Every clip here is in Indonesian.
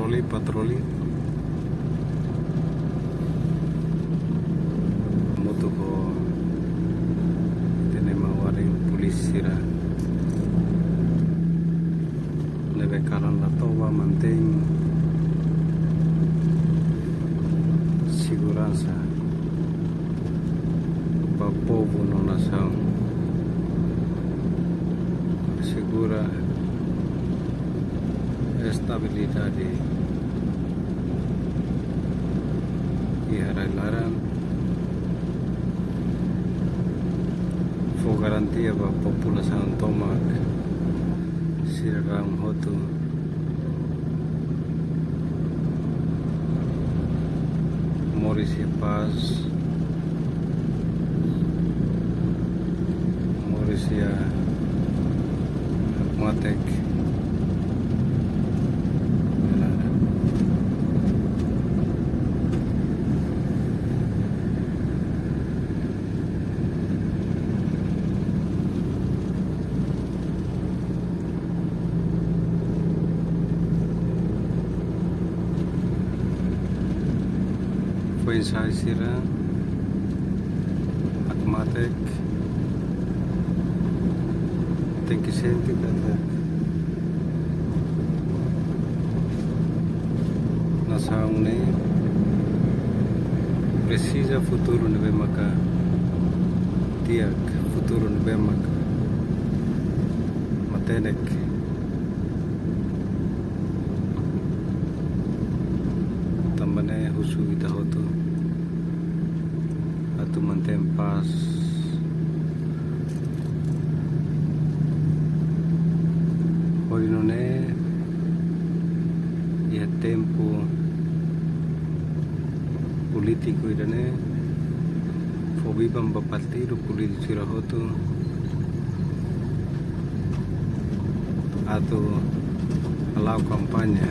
patroli moto ko tene mawaring pulis sira nebe karan la towa manteng segurança para o povo na nação, segura estabilidade e harailaran, for garantia para a população tomar sirang hotu Mauricia Paz, Mauricia Matek, foi ensaio sira Akmatek tem que sentir dapat nação ne precisa futuro nebe maka tiak futuro nebe maka matenek tambane husu ita hotu atu mantém paz hoje não é e tempo político ida ne fobi bamba partido político sira hotu atu alau kampanye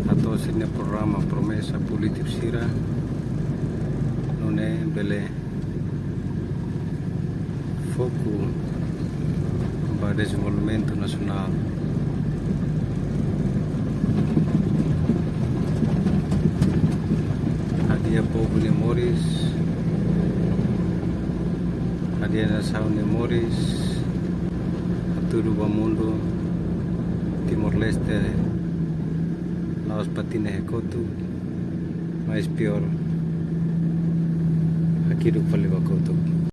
atau sini programa promesa politik sira none bele foco para desenvolvimento nacional hadia povo de Moris hadia nação de Moris todo o mundo Timor-Leste Laos Patines Ekotu, mais pior aqui do Palibacoto.